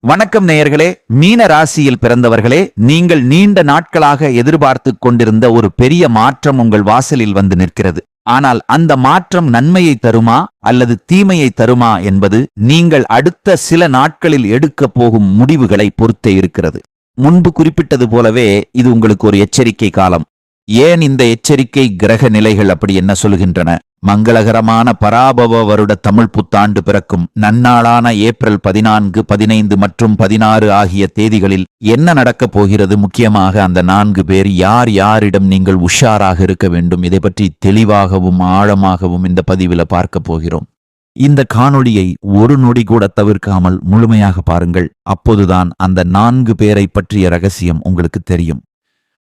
வணக்கம் நேயர்களே. மீன ராசியில் பிறந்தவர்களே, நீங்கள் நீண்ட நாட்களாக எதிர்பார்த்து கொண்டிருந்த ஒரு பெரிய மாற்றம் உங்கள் வாசலில் வந்து நிற்கிறது. ஆனால் அந்த மாற்றம் நன்மையை தருமா அல்லது தீமையை தருமா என்பது நீங்கள் அடுத்த சில நாட்களில் எடுக்கப் போகும் முடிவுகளை பொறுத்தே இருக்கிறது. முன்பு குறிப்பிட்டது போலவே இது உங்களுக்கு ஒரு எச்சரிக்கை காலம். ஏன் இந்த எச்சரிக்கை? கிரக நிலைகள் அப்படி என்ன சொல்கின்றன? மங்களகரமான பராபவ வருட தமிழ் புத்தாண்டு பிறக்கும் நன்னாளான ஏப்ரல் 14, 15 மற்றும் 16 ஆகிய தேதிகளில் என்ன நடக்கப் போகிறது? முக்கியமாக அந்த 4 பேர் யார் யாரிடம் நீங்கள் உஷாராக இருக்க வேண்டும்? இதை பற்றி தெளிவாகவும் ஆழமாகவும் இந்த பதிவில் பார்க்க போகிறோம். இந்த காணொளியை ஒரு நொடி கூட தவிர்க்காமல் முழுமையாக பாருங்கள். அப்போதுதான் அந்த 4 பேரை பற்றிய ரகசியம் உங்களுக்கு தெரியும்.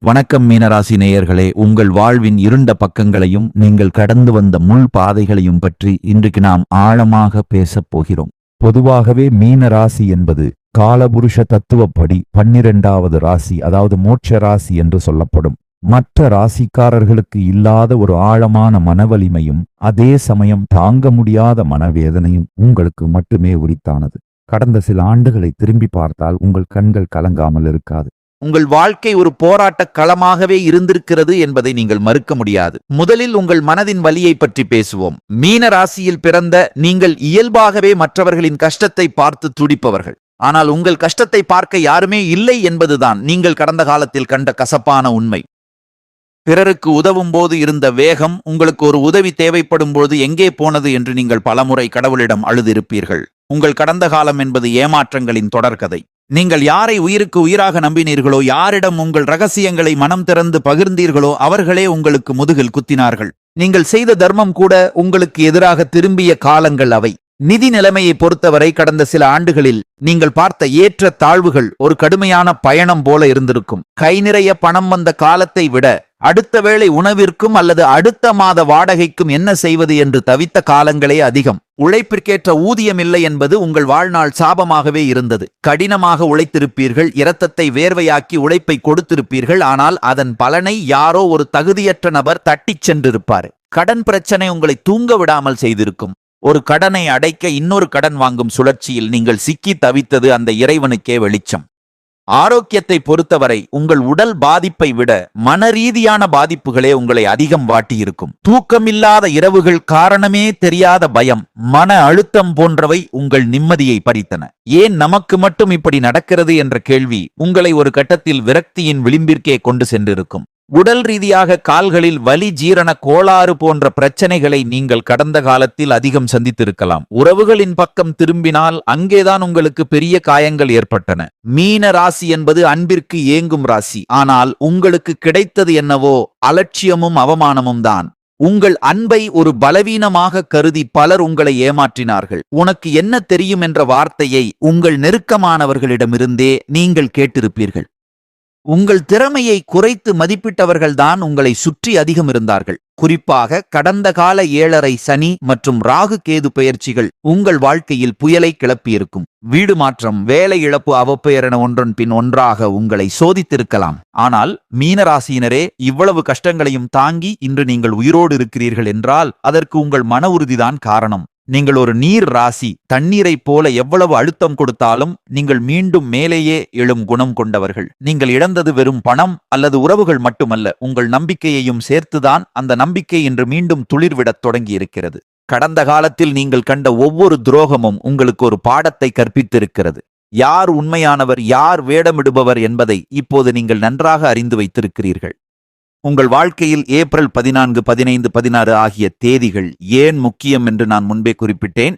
வணக்கம் மீனராசி நேயர்களே, உங்கள் வாழ்வின் இருண்ட பக்கங்களையும் நீங்கள் கடந்து வந்த முள் பாதைகளையும் பற்றி இன்றைக்கு நாம் ஆழமாக பேசப் போகிறோம். பொதுவாகவே மீனராசி என்பது காலபுருஷ தத்துவப்படி 12வது ராசி, அதாவது மோட்ச ராசி என்று சொல்லப்படும். மற்ற ராசிக்காரர்களுக்கு இல்லாத ஒரு ஆழமான மனவலிமையும் அதே சமயம் தாங்க முடியாத மனவேதனையும் உங்களுக்கு மட்டுமே உரித்தானது. கடந்த சில ஆண்டுகளை திரும்பி பார்த்தால் உங்கள் கண்கள் கலங்காமல் இருக்காது. உங்கள் வாழ்க்கை ஒரு போராட்ட களமாகவே இருந்திருக்கிறது என்பதை நீங்கள் மறுக்க முடியாது. முதலில் உங்கள் மனதின் வலியை பற்றி பேசுவோம். மீன ராசியில் பிறந்த நீங்கள் இயல்பாகவே மற்றவர்களின் கஷ்டத்தை பார்த்து துடிப்பவர்கள். ஆனால் உங்கள் கஷ்டத்தை பார்க்க யாருமே இல்லை என்பதுதான் நீங்கள் கடந்த காலத்தில் கண்ட கசப்பான உண்மை. பிறருக்கு உதவும் போது இருந்த வேகம் உங்களுக்கு ஒரு உதவி தேவைப்படும் போது எங்கே போனது என்று நீங்கள் பலமுறை கடவுளிடம் அழுதிருப்பீர்கள். உங்கள் கடந்த காலம் என்பது ஏமாற்றங்களின் தொடர்கதை. நீங்கள் யாரை உயிருக்கு உயிராக நம்பினீர்களோ, யாரிடம் உங்கள் ரகசியங்களை மனம் திறந்து பகிர்ந்தீர்களோ அவர்களே உங்களுக்கு முதுகில் குத்தினார்கள். நீங்கள் செய்த தர்மம் கூட உங்களுக்கு எதிராக திரும்பிய காலங்கள் அவை. நிதி நிலைமையை பொறுத்தவரை கடந்த சில ஆண்டுகளில் நீங்கள் பார்த்த ஏற்ற தாழ்வுகள் ஒரு கடுமையான பயணம் போல இருந்திருக்கும். கை நிறைய பணம் வந்த காலத்தை விட அடுத்த வேளை உணவிற்கும் அல்லது அடுத்த மாத வாடகைக்கும் என்ன செய்வது என்று தவித்த காலங்களே அதிகம். உழைப்பிற்கேற்ற ஊதியம் இல்லை என்பது உங்கள் வாழ்நாள் சாபமாகவே இருந்தது. கடினமாக உழைத்திருப்பீர்கள், இரத்தத்தை வேர்வையாக்கி உழைப்பை கொடுத்திருப்பீர்கள். ஆனால் அதன் பலனை யாரோ ஒரு தகுதியற்ற நபர் தட்டிச் சென்றிருப்பார். கடன் பிரச்சனை உங்களை தூங்க விடாமல் செய்திருக்கும். ஒரு கடனை அடைக்க இன்னொரு கடன் வாங்கும் சுழற்சியில் நீங்கள் சிக்கி தவித்தது அந்த இறைவனுக்கே வெளிச்சம். ஆரோக்கியத்தை பொறுத்தவரை உங்கள் உடல் பாதிப்பை விட மனரீதியான பாதிப்புகளே உங்களை அதிகம் வாட்டியிருக்கும். தூக்கமில்லாத இரவுகள், காரணமே தெரியாத பயம், மன அழுத்தம் போன்றவை உங்கள் நிம்மதியை பறித்தன. ஏன் நமக்கு மட்டும் இப்படி நடக்கிறது என்ற கேள்வி உங்களை ஒரு கட்டத்தில் விரக்தியின் விளிம்பிற்கே கொண்டு சென்றிருக்கும். உடல் ரீதியாக கால்களில் வலி, ஜீரண கோளாறு போன்ற பிரச்சனைகளை நீங்கள் கடந்த காலத்தில் அதிகம் சந்தித்திருக்கலாம். உறவுகளின் பக்கம் திரும்பினால் அங்கேதான் உங்களுக்கு பெரிய காயங்கள் ஏற்பட்டன. மீன ராசி என்பது அன்பிற்கு ஏங்கும் ராசி. ஆனால் உங்களுக்கு கிடைத்தது என்னவோ அலட்சியமும் அவமானமும் தான். உங்கள் அன்பை ஒரு பலவீனமாக கருதி பலர் உங்களை ஏமாற்றினார்கள். உனக்கு என்ன தெரியும் என்ற வார்த்தையை உங்கள் நெருக்கமானவர்களிடமிருந்தே நீங்கள் கேட்டிருப்பீர்கள். உங்கள் திறமையை குறைத்து மதிப்பிட்டவர்கள்தான் உங்களை சுற்றி அதிகம் இருந்தார்கள். குறிப்பாக கடந்த கால 7.5 சனி மற்றும் ராகு கேது பெயர்ச்சிகள் உங்கள் வாழ்க்கையில் புயலை கிளப்பியிருக்கும். வீடு மாற்றம், வேலை இழப்பு, அவப்பெயரென ஒன்றன் பின் ஒன்றாக உங்களை சோதித்திருக்கலாம். ஆனால் மீனராசியினரே, இவ்வளவு கஷ்டங்களையும் தாங்கி இன்று நீங்கள் உயிரோடு இருக்கிறீர்கள் என்றால் அதற்கு உங்கள் மன உறுதிதான் காரணம். நீங்கள் ஒரு நீர் ராசி. தண்ணீரை போல எவ்வளவு அழுத்தம் கொடுத்தாலும் நீங்கள் மீண்டும் மேலேயே எழும் குணம் கொண்டவர்கள். நீங்கள் இழந்தது வெறும் பணம் அல்லது உறவுகள் மட்டுமல்ல, உங்கள் நம்பிக்கையையும் சேர்த்துதான். அந்த நம்பிக்கை இன்று மீண்டும் துளிர்விடத் தொடங்கி இருக்கிறது. கடந்த காலத்தில் நீங்கள் கண்ட ஒவ்வொரு துரோகமும் உங்களுக்கு ஒரு பாடத்தை கற்பித்திருக்கிறது. யார் உண்மையானவர், யார் வேடமிடுபவர் என்பதை இப்போது நீங்கள் நன்றாக அறிந்து வைத்திருக்கிறீர்கள். உங்கள் வாழ்க்கையில் ஏப்ரல் 14, 15, 16 ஆகிய தேதிகள் ஏன் முக்கியம் என்று நான் முன்பே குறிப்பிட்டேன்.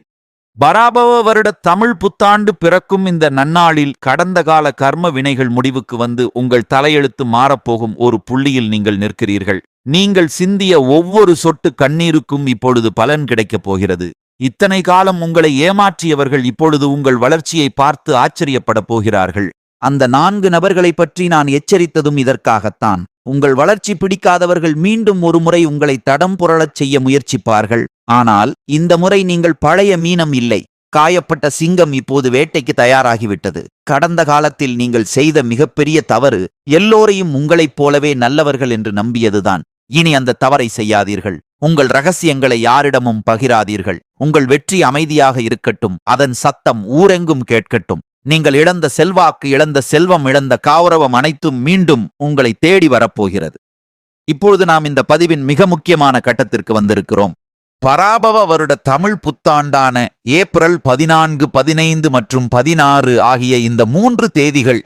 பராபவ வருட தமிழ் புத்தாண்டு பிறக்கும் இந்த நன்னாளில் கடந்த கால கர்ம வினைகள் முடிவுக்கு வந்து உங்கள் தலையெழுத்து மாறப்போகும் ஒரு புள்ளியில் நீங்கள் நிற்கிறீர்கள். நீங்கள் சிந்திய ஒவ்வொரு சொட்டு கண்ணீருக்கும் இப்பொழுது பலன் கிடைக்கப் போகிறது. இத்தனை காலம் உங்களை ஏமாற்றியவர்கள் இப்பொழுது உங்கள் வளர்ச்சியை பார்த்து ஆச்சரியப்பட போகிறார்கள். அந்த 4 நபர்களை பற்றி நான் எச்சரித்ததும் இதற்காகத்தான். உங்கள் வளர்ச்சி பிடிக்காதவர்கள் மீண்டும் ஒரு முறை உங்களை தடம் புரளச் செய்ய முயற்சிப்பார்கள். ஆனால் இந்த முறை நீங்கள் பழைய மீனம் இல்லை, காயப்பட்ட சிங்கம் இப்போது வேட்டைக்கு தயாராகிவிட்டது. கடந்த காலத்தில் நீங்கள் செய்த மிகப்பெரிய தவறு எல்லோரையும் உங்களைப் போலவே நல்லவர்கள் என்று நம்பியதுதான். இனி அந்த தவறை செய்யாதீர்கள். உங்கள் ரகசியங்களை யாரிடமும் பகிராதீர்கள். உங்கள் வெற்றி அமைதியாக இருக்கட்டும். அதன் சத்தம் ஊரெங்கும் கேட்கட்டும். நீங்கள் இழந்த செல்வாக்கு, இழந்த செல்வம், இழந்த கௌரவம் அனைத்தும் மீண்டும் உங்களை தேடி வரப்போகிறது. இப்பொழுது நாம் இந்த பதிவின் மிக முக்கியமான கட்டத்திற்கு வந்திருக்கிறோம். பராபவ வருட தமிழ் புத்தாண்டான ஏப்ரல் 14, 15 மற்றும் 16 ஆகிய இந்த 3 தேதிகள்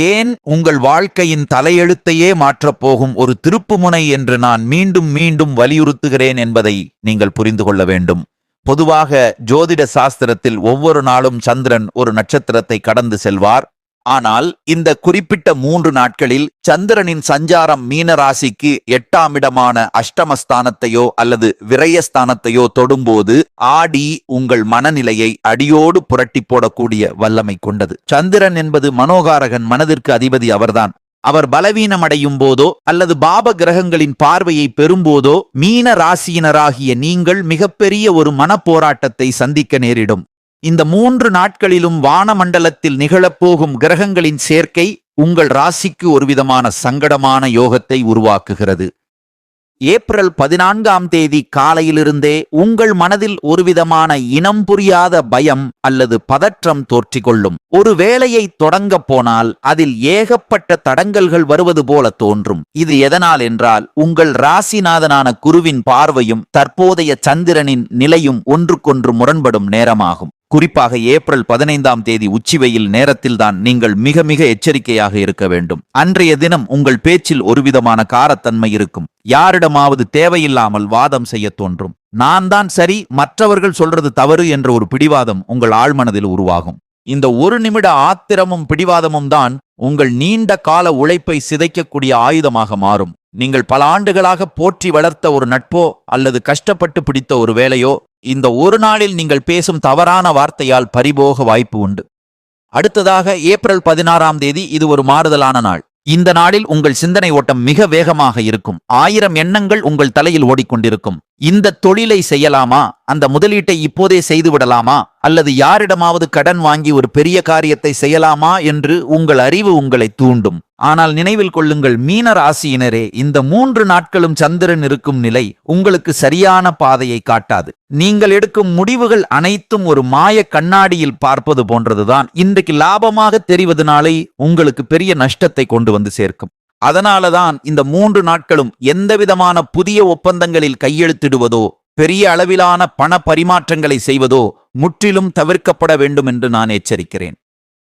ஏன் உங்கள் வாழ்க்கையின் தலையெழுத்தையே மாற்றப் போகும் ஒரு திருப்புமுனை என்று நான் மீண்டும் மீண்டும் வலியுறுத்துகிறேன் என்பதை நீங்கள் புரிந்து கொள்ள வேண்டும். பொதுவாக ஜோதிட சாஸ்திரத்தில் ஒவ்வொரு நாளும் சந்திரன் ஒரு நட்சத்திரத்தை கடந்து செல்வார். ஆனால் இந்த குறிப்பிட்ட 3 நாட்களில் சந்திரனின் சஞ்சாரம் மீன ராசிக்கு 8ஆம் இடமான அஷ்டமஸ்தானத்தையோ அல்லது விரயஸ்தானத்தையோ தொடும்போது ஆடி உங்கள் மனநிலையை அடியோடு புரட்டி போடக்கூடிய வல்லமை கொண்டது. சந்திரன் என்பது மனோகாரகன், மனதிற்கு அதிபதி அவர்தான். அவர் பலவீனம் அடையும் போதோ அல்லது பாப கிரகங்களின் பார்வையை பெறும்போதோ மீன ராசியினராகிய நீங்கள் மிகப்பெரிய ஒரு மனப்போராட்டத்தை சந்திக்க நேரிடும். இந்த 3 நாட்களிலும் வானமண்டலத்தில் நிகழப்போகும் கிரகங்களின் சேர்க்கை உங்கள் ராசிக்கு ஒருவிதமான சங்கடமான யோகத்தை உருவாக்குகிறது. ஏப்ரல் 14ஆம் தேதி காலையிலிருந்தே உங்கள் மனதில் ஒருவிதமான இனம் புரியாத பயம் அல்லது பதற்றம் தோற்றிக்கொள்ளும். ஒரு வேலையை தொடங்க போனால் அதில் ஏகப்பட்ட தடங்கல்கள் வருவது போல தோன்றும். இது எதனால் என்றால் உங்கள் ராசிநாதனான குருவின் பார்வையும் தற்போதைய சந்திரனின் நிலையும் ஒன்றுக்கொன்று முரண்படும் நேரமாகும். குறிப்பாக ஏப்ரல் 15ஆம் தேதி உச்சிவெயில் நேரத்தில்தான் நீங்கள் மிக மிக எச்சரிக்கையாக இருக்க வேண்டும். அன்றைய தினம் உங்கள் பேச்சில் ஒருவிதமான காரத்தன்மை இருக்கும். யாரிடமாவது தேவையில்லாமல் வாதம் செய்ய தோன்றும். நான் தான் சரி, மற்றவர்கள் சொல்றது தவறு என்ற ஒரு பிடிவாதம் உங்கள் ஆழ்மனதில் உருவாகும். இந்த 1 நிமிட ஆத்திரமும் பிடிவாதமும் தான் உங்கள் நீண்ட கால உழைப்பை சிதைக்கக்கூடிய ஆயுதமாக மாறும். நீங்கள் பல ஆண்டுகளாக போற்றி வளர்த்த ஒரு நட்போ அல்லது கஷ்டப்பட்டு பிடித்த ஒரு வேலையோ இந்த 1 நாளில் நீங்கள் பேசும் தவறான வார்த்தையால் பறிபோக வாய்ப்பு உண்டு. அடுத்ததாக ஏப்ரல் 16ஆம் தேதி இது ஒரு மாறுதலான நாள். இந்த நாளில் உங்கள் சிந்தனை ஓட்டம் மிக வேகமாக இருக்கும். 1000 எண்ணங்கள் உங்கள் தலையில் ஓடிக்கொண்டிருக்கும். இந்த தொழிலை செய்யலாமா, அந்த முதலீட்டை இப்போதே செய்து விடலாமா, அல்லது யாரிடமாவது கடன் வாங்கி ஒரு பெரிய காரியத்தை செய்யலாமா என்று உங்கள் அறிவு உங்களை தூண்டும். ஆனால் நினைவில் கொள்ளுங்கள் மீன ராசியினரே, இந்த 3 நாட்களும் சந்திரன் இருக்கும் நிலை உங்களுக்கு சரியான பாதையை காட்டாது. நீங்கள் எடுக்கும் முடிவுகள் அனைத்தும் ஒரு மாய கண்ணாடியில் பார்ப்பது போன்றதுதான். இன்றைக்கு லாபமாக தெரிவதனாலே உங்களுக்கு பெரிய நஷ்டத்தை கொண்டு வந்து சேர்க்கும். அதனாலதான் இந்த 3 நாட்களும் எந்தவிதமான புதிய ஒப்பந்தங்களில் கையெழுத்திடுவதோ பெரிய அளவிலான பண பரிமாற்றங்களை செய்வதோ முற்றிலும் தவிர்க்கப்பட வேண்டும் என்று நான் எச்சரிக்கிறேன்.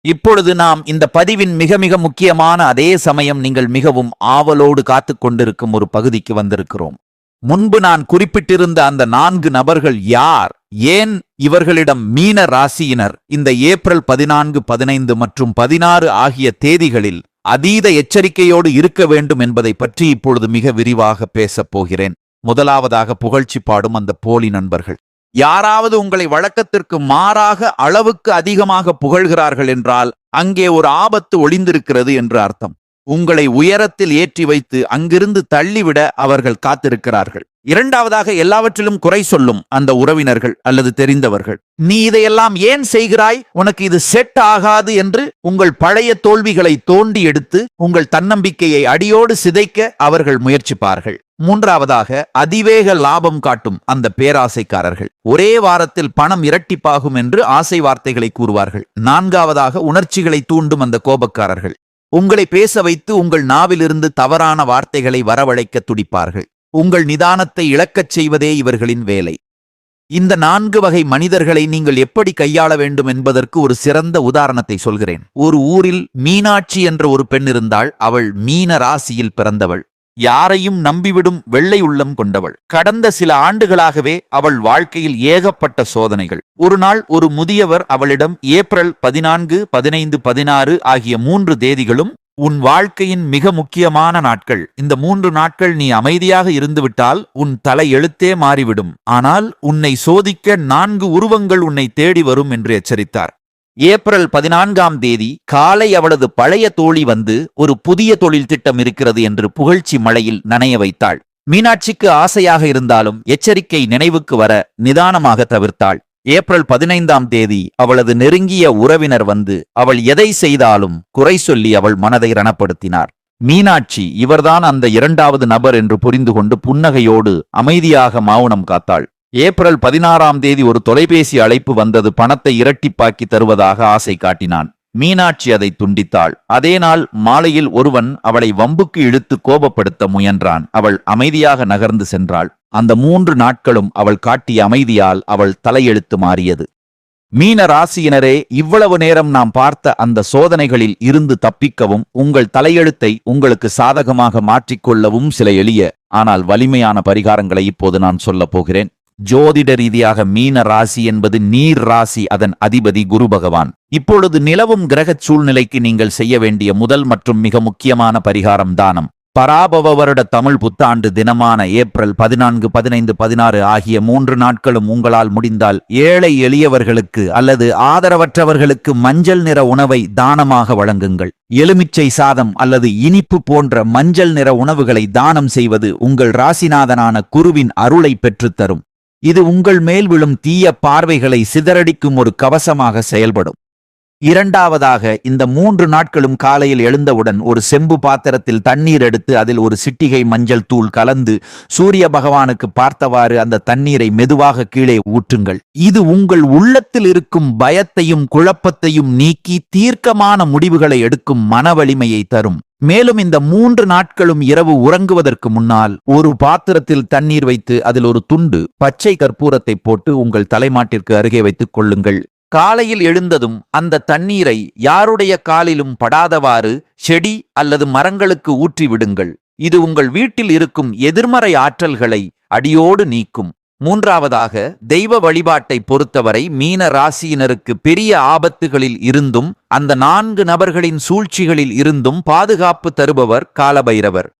இப்பொழுது நாம் இந்த பதிவின் மிக மிக முக்கியமான, அதே சமயம் நீங்கள் மிகவும் ஆவலோடு காத்து கொண்டிருக்கும் ஒரு பகுதிக்கு வந்திருக்கிறோம். முன்பு நான் குறிப்பிட்டிருந்த அந்த 4 நபர்கள் யார், ஏன் இவர்களிடம் மீன ராசியினர் இந்த ஏப்ரல் 14, 15 மற்றும் 16 ஆகிய தேதிகளில் அதீத எச்சரிக்கையோடு இருக்க வேண்டும் என்பதை பற்றி இப்பொழுது மிக விரிவாக பேசப் போகிறேன். முதலாவதாக புகழ்ச்சி பாடும் அந்த போலி நண்பர்கள். யாராவது உங்களை வழக்கத்திற்கு மாறாக அளவுக்கு அதிகமாக புகழ்கிறார்கள் என்றால் அங்கே ஒரு ஆபத்து ஒளிந்திருக்கிறது என்று அர்த்தம். உங்களை உயரத்தில் ஏற்றி வைத்து அங்கிருந்து தள்ளிவிட அவர்கள் காத்திருக்கிறார்கள். இரண்டாவதாக, எல்லாவற்றிலும் குறை சொல்லும் அந்த உறவினர்கள் அல்லது தெரிந்தவர்கள். நீ இதையெல்லாம் ஏன் செய்கிறாய், உனக்கு இது செட் ஆகாது என்று உங்கள் பழைய தோல்விகளை தோண்டி எடுத்து உங்கள் தன்னம்பிக்கையை அடியோடு சிதைக்க அவர்கள் முயற்சிப்பார்கள். மூன்றாவதாக, அதிவேக லாபம் காட்டும் அந்த பேராசைக்காரர்கள். ஒரே வாரத்தில் பணம் இரட்டிப்பாகும் என்று ஆசை வார்த்தைகளை கூறுவார்கள். நான்காவதாக, உணர்ச்சிகளை தூண்டும் அந்த கோபக்காரர்கள். உங்களை பேச வைத்து உங்கள் நாவிலிருந்து தவறான வார்த்தைகளை வரவழைக்க துடிப்பார்கள். உங்கள் நிதானத்தை இழக்கச் செய்வதே இவர்களின் வேலை. இந்த 4 வகை மனிதர்களை நீங்கள் எப்படி கையாள வேண்டும் என்பதற்கு ஒரு சிறந்த உதாரணத்தை சொல்கிறேன். ஒரு ஊரில் மீனாட்சி என்ற ஒரு பெண் இருந்தாள். அவள் மீன ராசியில் பிறந்தவள். யாரையும் நம்பிவிடும் வெள்ளை உள்ளம் கொண்டவள். கடந்த சில ஆண்டுகளாகவே அவள் வாழ்க்கையில் ஏகப்பட்ட சோதனைகள். ஒரு நாள் ஒரு முதியவர் அவளிடம், ஏப்ரல் 14, 15, 16 ஆகிய 3 தேதிகளும் உன் வாழ்க்கையின் மிக முக்கியமான நாட்கள். இந்த 3 நாட்கள் நீ அமைதியாக இருந்துவிட்டால் உன் தலை எழுத்தே மாறிவிடும். ஆனால் உன்னை சோதிக்க 4 உருவங்கள் உன்னை தேடி வரும் என்று எச்சரித்தார். ஏப்ரல் 14ஆம் தேதி காலை அவளது பழைய தோழி வந்து ஒரு புதிய தொழில் திட்டம் இருக்கிறது என்று புகழ்ச்சி மழையில் நனைய வைத்தாள். மீனாட்சிக்கு ஆசையாக இருந்தாலும் எச்சரிக்கை நினைவுக்கு வர நிதானமாக தவிர்த்தாள். ஏப்ரல் 15ஆம் தேதி அவளது நெருங்கிய உறவினர் வந்து அவள் எதை செய்தாலும் குறை சொல்லி அவள் மனதை ரணப்படுத்தினார். மீனாட்சி இவர்தான் அந்த 2வது நபர் என்று புரிந்து கொண்டு புன்னகையோடு அமைதியாக மௌனம் காத்தாள். ஏப்ரல் 16ஆம் தேதி ஒரு தொலைபேசி அழைப்பு வந்தது. பணத்தை இரட்டிப்பாக்கி தருவதாக ஆசை காட்டினான். மீனாட்சி அதை துண்டித்தாள். அதே நாள் மாலையில் ஒருவன் அவளை வம்புக்கு இழுத்து கோபப்படுத்த முயன்றான். அவள் அமைதியாக நகர்ந்து சென்றாள். அந்த 3 நாட்களும் அவள் காட்டிய அமைதியால் அவள் தலையெழுத்து மாறியது. மீன ராசியினரே, இவ்வளவு நேரம் நாம் பார்த்த அந்த சோதனைகளில் இருந்து தப்பிக்கவும் உங்கள் தலையெழுத்தை உங்களுக்கு சாதகமாக மாற்றிக்கொள்ளவும் சில எளிய ஆனால் வலிமையான பரிகாரங்களை இப்போது நான் சொல்லப் போகிறேன். ஜோதிட ரீதியாக மீன ராசி என்பது நீர் ராசி, அதன் அதிபதி குரு பகவான். இப்பொழுது நிலவும் கிரகச் சூழ்நிலைக்கு நீங்கள் செய்ய வேண்டிய முதல் மற்றும் மிக முக்கியமான பரிகாரம் தானம். பராபவ வருட தமிழ் புத்தாண்டு தினமான ஏப்ரல் 14, 15, 16 ஆகிய 3 நாட்களும் உங்களால் முடிந்தால் ஏழை எளியவர்களுக்கு அல்லது ஆதரவற்றவர்களுக்கு மஞ்சள் நிற உணவை தானமாக வழங்குங்கள். எலுமிச்சை சாதம் அல்லது இனிப்பு போன்ற மஞ்சள் நிற உணவுகளை தானம் செய்வது உங்கள் ராசிநாதனான குருவின் அருளை பெற்றுத்தரும். இது உங்கள் மேல் விழும் தீய பார்வைகளை சிதறடிக்கும் ஒரு கவசமாக செயல்படும். இரண்டாவதாக, இந்த 3 நாட்களும் காலையில் எழுந்தவுடன் ஒரு செம்பு பாத்திரத்தில் தண்ணீர் எடுத்து அதில் ஒரு சிட்டிகை மஞ்சள் தூள் கலந்து சூரிய பகவானுக்கு பார்த்தவாறு அந்த தண்ணீரை மெதுவாக கீழே ஊற்றுங்கள். இது உங்கள் உள்ளத்தில் இருக்கும் பயத்தையும் குழப்பத்தையும் நீக்கி தீர்க்கமான முடிவுகளை எடுக்கும் மன வலிமையை தரும். மேலும் இந்த 3 நாட்களும் இரவு உறங்குவதற்கு முன்னால் ஒரு பாத்திரத்தில் தண்ணீர் வைத்து அதில் ஒரு துண்டு பச்சை கற்பூரத்தை போட்டு உங்கள் தலைமாட்டிற்கு அருகே வைத்துக் கொள்ளுங்கள். காலையில் எழுந்ததும் அந்த தண்ணீரை யாருடைய காலிலும் படாதவாறு செடி அல்லது மரங்களுக்கு ஊற்றி விடுங்கள். இது உங்கள் வீட்டில் இருக்கும் எதிர்மறை ஆற்றல்களை அடியோடு நீக்கும். மூன்றாவதாக, தெய்வ வழிபாட்டை பொறுத்தவரை மீன ராசியினருக்கு பெரிய ஆபத்துகளில் இருந்தும் அந்த 4 நபர்களின் சூழ்ச்சிகளில் இருந்தும் பாதுகாப்பு தருபவர் காலபைரவர்.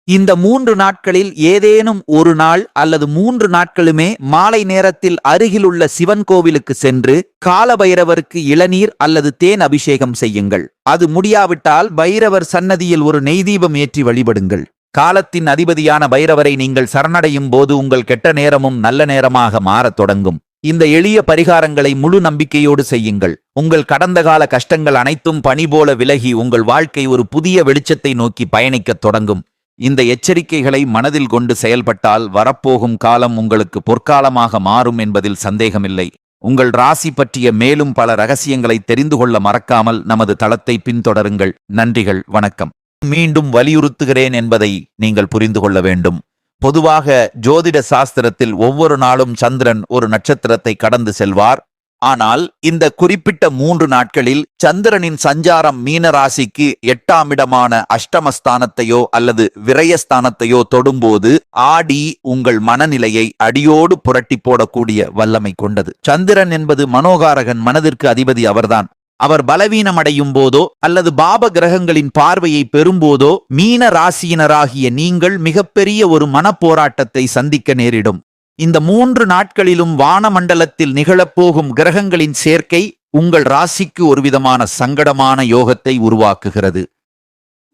இந்த 3 நாட்களில் ஏதேனும் ஒரு நாள் அல்லது 3 நாட்களுமே மாலை நேரத்தில் அருகிலுள்ள சிவன் கோவிலுக்கு சென்று காலபைரவருக்கு இளநீர் அல்லது தேன் அபிஷேகம் செய்யுங்கள். அது முடியாவிட்டால் பைரவர் சன்னதியில் ஒரு நெய்தீபம் ஏற்றி வழிபடுங்கள். காலத்தின் அதிபதியான பைரவரை நீங்கள் சரணடையும் போது உங்கள் கெட்ட நேரமும் நல்ல நேரமாக மாறத் தொடங்கும். இந்த எளிய பரிகாரங்களை முழு நம்பிக்கையோடு செய்யுங்கள். உங்கள் கடந்த கால கஷ்டங்கள் அனைத்தும் பனி போல விலகி உங்கள் வாழ்க்கை ஒரு புதிய வெளிச்சத்தை நோக்கி பயணிக்கத் தொடங்கும். இந்த எச்சரிக்கைகளை மனதில் கொண்டு செயல்பட்டால் வரப்போகும் காலம் உங்களுக்கு பொற்காலமாக மாறும் என்பதில் சந்தேகமில்லை. உங்கள் ராசி பற்றிய மேலும் பல ரகசியங்களை தெரிந்து கொள்ள மறக்காமல் நமது தளத்தை பின்தொடருங்கள். நன்றிகள், வணக்கம். மீண்டும் வலியுறுத்துகிறேன் என்பதை நீங்கள் புரிந்து கொள்ள வேண்டும். பொதுவாக ஜோதிட சாஸ்திரத்தில் ஒவ்வொரு நாளும் சந்திரன் ஒரு நட்சத்திரத்தை கடந்து செல்வார். ஆனால் இந்த குறிப்பிட்ட 3 நாட்களில் சந்திரனின் சஞ்சாரம் மீன ராசிக்கு 8ஆம் இடமான அஷ்டமஸ்தானத்தையோ அல்லது விரயஸ்தானத்தையோ தொடும்போது ஆடி உங்கள் மனநிலையை அடியோடு புரட்டி போடக்கூடிய வல்லமை கொண்டது. சந்திரன் என்பது மனோகாரகன், மனதிற்கு அதிபதி அவர்தான். அவர் பலவீனமடையும் போதோ அல்லது பாப கிரகங்களின் பார்வையை பெறும்போதோ மீன ராசியினராகிய நீங்கள் மிகப்பெரிய ஒரு மனப்போராட்டத்தை சந்திக்க நேரிடும். இந்த 3 நாட்களிலும் வானமண்டலத்தில் நிகழப்போகும் கிரகங்களின் சேர்க்கை உங்கள் ராசிக்கு ஒருவிதமான சங்கடமான யோகத்தை உருவாக்குகிறது.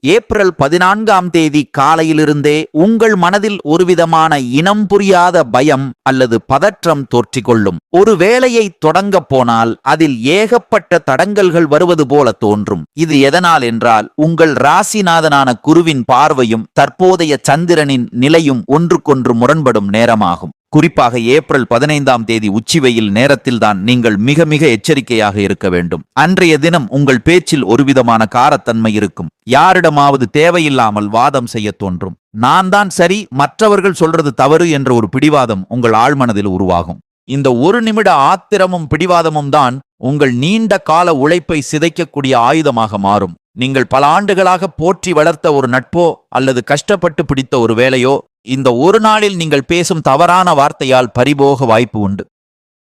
ஏப்ரல் 14ஆம் தேதி காலையிலிருந்தே உங்கள் மனதில் ஒருவிதமான இனம் புரியாத பயம் அல்லது பதற்றம் தோற்றிக்கொள்ளும். ஒரு வேலையை தொடங்க போனால் அதில் ஏகப்பட்ட தடங்கல்கள் வருவது போல தோன்றும். இது எதனால் என்றால் உங்கள் ராசிநாதனான குருவின் பார்வையும் தற்போதைய சந்திரனின் நிலையும் ஒன்றுக்கொன்று முரண்படும் நேரமாகும். குறிப்பாக ஏப்ரல் 15ஆம் தேதி உச்சிவெயில் நேரத்தில்தான் நீங்கள் மிக மிக எச்சரிக்கையாக இருக்க வேண்டும். அன்றைய தினம் உங்கள் பேச்சில் ஒருவிதமான காரத்தன்மை இருக்கும். யாரிடமாவது தேவையில்லாமல் வாதம் செய்ய தோன்றும். நான் தான் சரி, மற்றவர்கள் சொல்றது தவறு என்ற ஒரு பிடிவாதம் உங்கள் ஆழ்மனதில் உருவாகும். இந்த 1 நிமிட ஆத்திரமும் பிடிவாதமும் தான் உங்கள் நீண்ட கால உழைப்பை சிதைக்கக்கூடிய ஆயுதமாக மாறும். நீங்கள் பல ஆண்டுகளாக போற்றி வளர்த்த ஒரு நட்போ அல்லது கஷ்டப்பட்டு பிடித்த ஒரு வேலையோ இந்த ஒரு நாளில் நீங்கள் பேசும் தவறான வார்த்தையால் பறிபோக வாய்ப்பு உண்டு.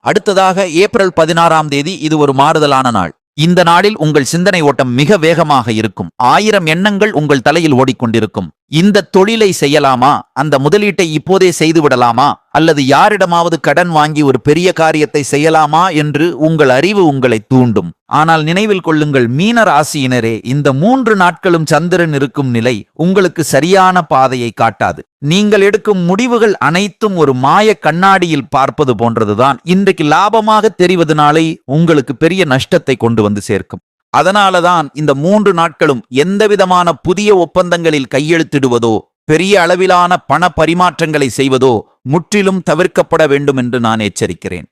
அடுத்ததாக ஏப்ரல் 16ஆம் தேதி இது ஒரு மாறுதலான நாள். இந்த நாளில் உங்கள் சிந்தனை ஓட்டம் மிக வேகமாக இருக்கும். 1000 எண்ணங்கள் உங்கள் தலையில் ஓடிக்கொண்டிருக்கும். இந்த தொழிலை செய்யலாமா, அந்த முதலீட்டை இப்போதே செய்து விடலாமா, அல்லது யாரிடமாவது கடன் வாங்கி ஒரு பெரிய காரியத்தை செய்யலாமா என்று உங்கள் அறிவு உங்களை தூண்டும். ஆனால் நினைவில் கொள்ளுங்கள் மீன ராசியினரே, இந்த 3 நாட்களும் சந்திரன் இருக்கும் நிலை உங்களுக்கு சரியான பாதையை காட்டாது. நீங்கள் எடுக்கும் முடிவுகள் அனைத்தும் ஒரு மாய கண்ணாடியில் பார்ப்பது போன்றதுதான். இன்றைக்கு லாபமாக தெரிவதனாலே உங்களுக்கு பெரிய நஷ்டத்தை கொண்டு வந்து சேர்க்கும். அதனாலதான் இந்த 3 நாட்களும் எந்தவிதமான புதிய ஒப்பந்தங்களில் கையெழுத்திடுவதோ பெரிய அளவிலான பண பரிமாற்றங்களை செய்வதோ முற்றிலும் தவிர்க்கப்பட வேண்டும் என்று நான் எச்சரிக்கிறேன்.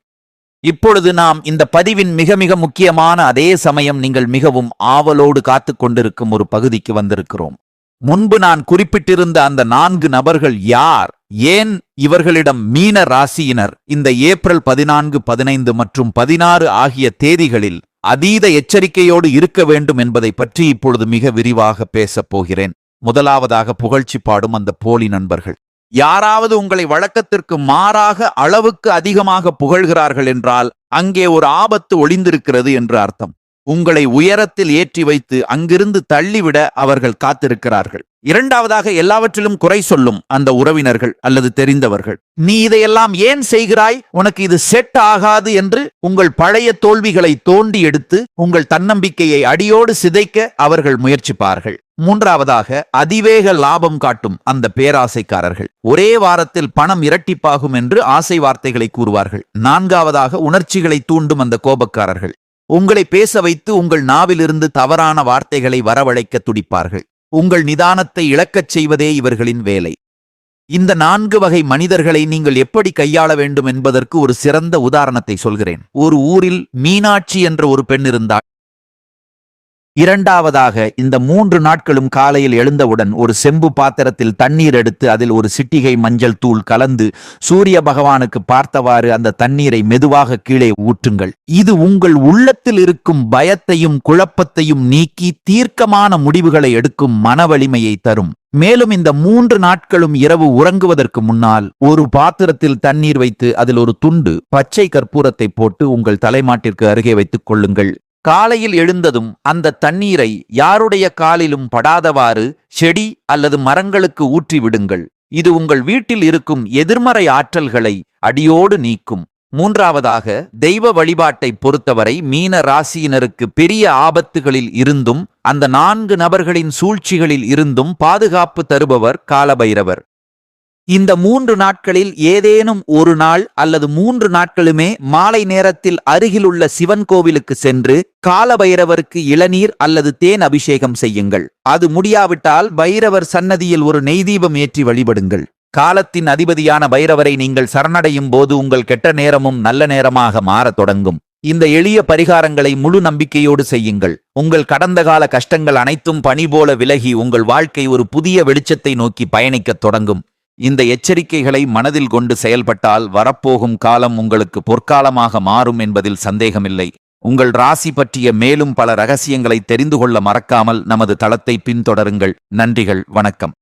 இப்பொழுது நாம் இந்த பதிவின் மிக மிக முக்கியமான அதே சமயம் நீங்கள் மிகவும் ஆவலோடு காத்துக் கொண்டிருக்கும் ஒரு பகுதிக்கு வந்திருக்கிறோம். முன்பு நான் குறிப்பிட்டிருந்த அந்த 4 நபர்கள் யார், ஏன் இவர்களிடம் மீன ராசியினர் இந்த ஏப்ரல் 14, 15 மற்றும் 16 ஆகிய தேதிகளில் அதீத எச்சரிக்கையோடு இருக்க வேண்டும் என்பதை பற்றி இப்பொழுது மிக விரிவாக பேசப் போகிறேன். முதலாவதாக புகழ்ச்சி பாடும் அந்த போலி நண்பர்கள். யாராவது உங்களை வழக்கத்திற்கு மாறாக அளவுக்கு அதிகமாக புகழ்கிறார்கள் என்றால் அங்கே ஒரு ஆபத்து ஒளிந்திருக்கிறது என்று அர்த்தம். உங்களை உயரத்தில் ஏற்றி வைத்து அங்கிருந்து தள்ளிவிட அவர்கள் காத்திருக்கிறார்கள். இரண்டாவதாக, எல்லாவற்றிலும் குறை சொல்லும் அந்த உறவினர்கள் அல்லது தெரிந்தவர்கள். நீ இதையெல்லாம் ஏன் செய்கிறாய், உனக்கு இது செட் ஆகாது என்று உங்கள் பழைய தோல்விகளை தோண்டி எடுத்து உங்கள் தன்னம்பிக்கையை அடியோடு சிதைக்க அவர்கள் முயற்சிப்பார்கள். மூன்றாவதாக, அதிவேக லாபம் காட்டும் அந்த பேராசைக்காரர்கள். ஒரே வாரத்தில் பணம் இரட்டிப்பாகும் என்று ஆசை வார்த்தைகளை கூறுவார்கள். நான்காவதாக, உணர்ச்சிகளை தூண்டும் அந்த கோபக்காரர்கள். உங்களை பேச வைத்து உங்கள் நாவிலிருந்து தவறான வார்த்தைகளை வரவழைக்க துடிப்பார்கள். உங்கள் நிதானத்தை இழக்கச் செய்வதே இவர்களின் வேலை. இந்த 4 வகை மனிதர்களை நீங்கள் எப்படி கையாள வேண்டும் என்பதற்கு ஒரு சிறந்த உதாரணத்தை சொல்கிறேன். ஒரு ஊரில் மீனாட்சி என்ற ஒரு பெண் இருந்தாள். இரண்டாவதாக, இந்த 3 நாட்களும் காலையில் எழுந்தவுடன் ஒரு செம்பு பாத்திரத்தில் தண்ணீர் எடுத்து அதில் ஒரு சிட்டிகை மஞ்சள் தூள் கலந்து சூரிய பகவானுக்கு பார்த்தவாறு அந்த தண்ணீரை மெதுவாக கீழே ஊற்றுங்கள். இது உங்கள் உள்ளத்தில் இருக்கும் பயத்தையும் குழப்பத்தையும் நீக்கி தீர்க்கமான முடிவுகளை எடுக்கும் மன வலிமையை தரும். மேலும் இந்த 3 நாட்களும் இரவு உறங்குவதற்கு முன்னால் ஒரு பாத்திரத்தில் தண்ணீர் வைத்து அதில் ஒரு துண்டு பச்சை கற்பூரத்தை போட்டு உங்கள் தலைமாட்டிற்கு அருகே வைத்துக் கொள்ளுங்கள். காலையில் எழுந்ததும் அந்த தண்ணீரை யாருடைய காலிலும் படாதவாறு செடி அல்லது மரங்களுக்கு ஊற்றி விடுங்கள். இது உங்கள் வீட்டில் இருக்கும் எதிர்மறை ஆற்றல்களை அடியோடு நீக்கும். மூன்றாவதாக, தெய்வ வழிபாட்டை பொறுத்தவரை மீன ராசியினருக்கு பெரிய ஆபத்துகளில் இருந்தும் அந்த 4 நபர்களின் சூழ்ச்சிகளில் இருந்தும் பாதுகாப்பு தருபவர் காலபைரவர். இந்த 3 நாட்களில் ஏதேனும் ஒரு நாள் அல்லது 3 நாட்களுமே மாலை நேரத்தில் அருகிலுள்ள சிவன் கோவிலுக்கு சென்று காலபைரவருக்கு இளநீர் அல்லது தேன் அபிஷேகம் செய்யுங்கள். அது முடியாவிட்டால் பைரவர் சன்னதியில் ஒரு நெய்தீபம் ஏற்றி வழிபடுங்கள். காலத்தின் அதிபதியான பைரவரை நீங்கள் சரணடையும் போது உங்கள் கெட்ட நேரமும் நல்ல நேரமாக மாறத் தொடங்கும். இந்த எளிய பரிகாரங்களை முழு நம்பிக்கையோடு செய்யுங்கள். உங்கள் கடந்த கால கஷ்டங்கள் அனைத்தும் பனி போல விலகி உங்கள் வாழ்க்கை ஒரு புதிய வெளிச்சத்தை நோக்கி பயணிக்கத் தொடங்கும். இந்த எச்சரிக்கைகளை மனதில் கொண்டு செயல்பட்டால் வரப்போகும் காலம் உங்களுக்கு பொற்காலமாக மாறும் என்பதில் சந்தேகமில்லை. உங்கள் ராசி பற்றிய மேலும் பல ரகசியங்களை தெரிந்து கொள்ள மறக்காமல் நமது தளத்தை பின்தொடருங்கள். நன்றிகள், வணக்கம்.